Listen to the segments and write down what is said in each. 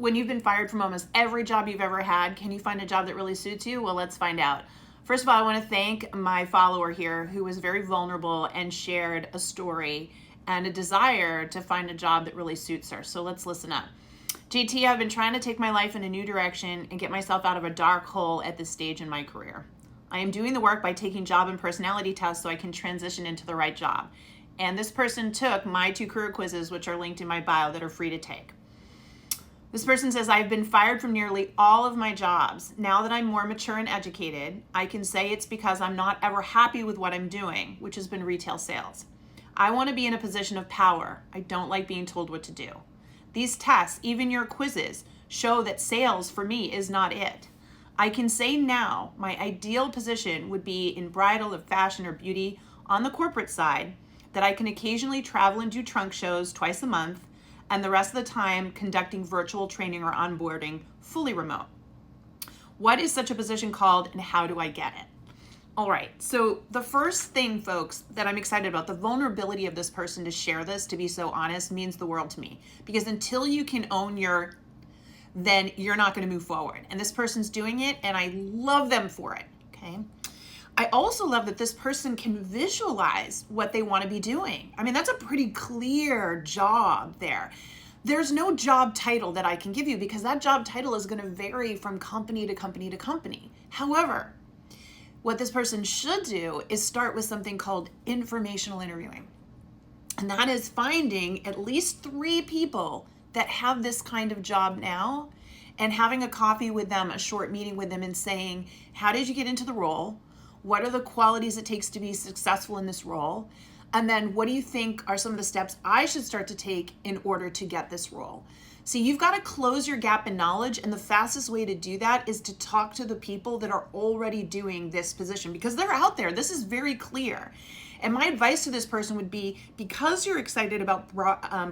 when you've been fired from almost every job you've ever had, can you find a job that really suits you? Well, let's find out. First of all, I want to thank my follower here who was very vulnerable and shared a story and a desire to find a job that really suits her. So let's listen up. JT, I've been trying to take my life in a new direction and get myself out of a dark hole at this stage in my career. I am doing the work by taking job and personality tests so I can transition into the right job. And this person took my 2 career quizzes, which are linked in my bio, that are free to take. This person says, I've been fired from nearly all of my jobs. Now that I'm more mature and educated, I can say it's because I'm not ever happy with what I'm doing, which has been retail sales. I want to be in a position of power. I don't like being told what to do. These tests, even your quizzes, show that sales for me is not it. I can say now my ideal position would be in bridal or fashion or beauty on the corporate side, that I can occasionally travel and do trunk shows twice a month, and the rest of the time conducting virtual training or onboarding fully remote. What is such a position called and how do I get it? All right, so the first thing, folks, that I'm excited about, the vulnerability of this person to share this, to be so honest, means the world to me. Because until you can own then you're not going to move forward. And this person's doing it, and I love them for it, okay? I also love that this person can visualize what they want to be doing. I mean, that's a pretty clear job there. There's no job title that I can give you because that job title is going to vary from company to company to company. However, what this person should do is start with something called informational interviewing. And that is finding at least 3 people that have this kind of job now and having a coffee with them, a short meeting with them, and saying, how did you get into the role? What are the qualities it takes to be successful in this role? And then what do you think are some of the steps I should start to take in order to get this role? So you've got to close your gap in knowledge, and the fastest way to do that is to talk to the people that are already doing this position because they're out there. This is very clear. And my advice to this person would be, because you're excited about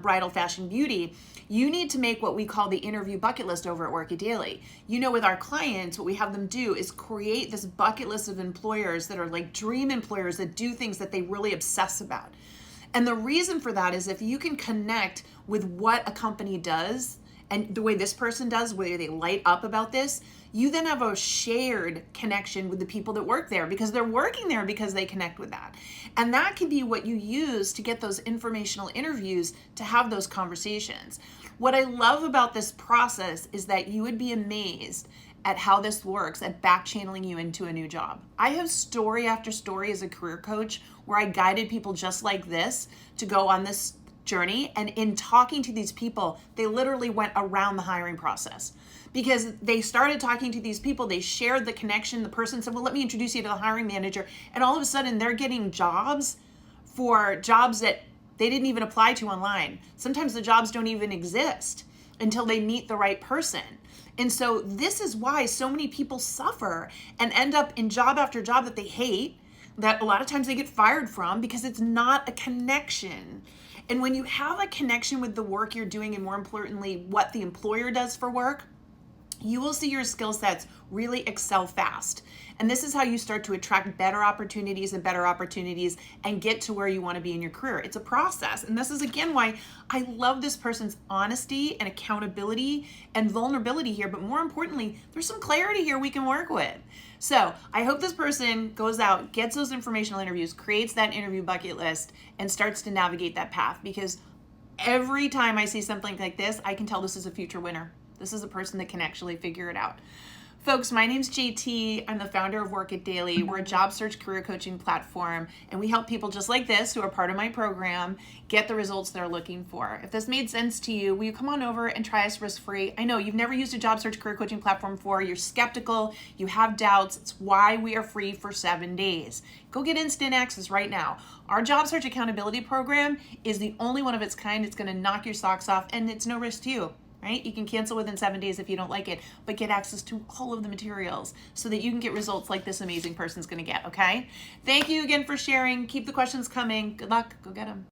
bridal fashion beauty, you need to make what we call the interview bucket list over at Work It Daily. You know, with our clients, what we have them do is create this bucket list of employers that are like dream employers that do things that they really obsess about. And the reason for that is if you can connect with what a company does and the way this person does, where they light up about this, you then have a shared connection with the people that work there because they're working there because they connect with that. And that can be what you use to get those informational interviews to have those conversations. What I love about this process is that you would be amazed at how this works at back channeling you into a new job. I have story after story as a career coach where I guided people just like this to go on this journey. And in talking to these people, they literally went around the hiring process because they started talking to these people. They shared the connection. The person said, well, let me introduce you to the hiring manager. And all of a sudden they're getting jobs for jobs that they didn't even apply to online. Sometimes the jobs don't even exist until they meet the right person. And so this is why so many people suffer and end up in job after job that they hate, that a lot of times they get fired from because it's not a connection. And when you have a connection with the work you're doing, and more importantly, what the employer does for work, you will see your skill sets really excel fast. And this is how you start to attract better opportunities and get to where you want to be in your career. It's a process. And this is again why I love this person's honesty and accountability and vulnerability here. But more importantly, there's some clarity here we can work with. So I hope this person goes out, gets those informational interviews, creates that interview bucket list, and starts to navigate that path. Because every time I see something like this, I can tell this is a future winner. This is a person that can actually figure it out. Folks, my name's JT. I'm the founder of Work It Daily. We're a job search career coaching platform, and we help people just like this who are part of my program get the results they're looking for. If this made sense to you, will you come on over and try us risk-free? I know you've never used a job search career coaching platform before. You're skeptical. You have doubts. It's why we are free for 7 days. Go get instant access right now. Our job search accountability program is the only one of its kind. It's going to knock your socks off, and it's no risk to you. Right? You can cancel within 7 days if you don't like it, but get access to all of the materials so that you can get results like this amazing person's going to get, okay? Thank you again for sharing. Keep the questions coming. Good luck. Go get them.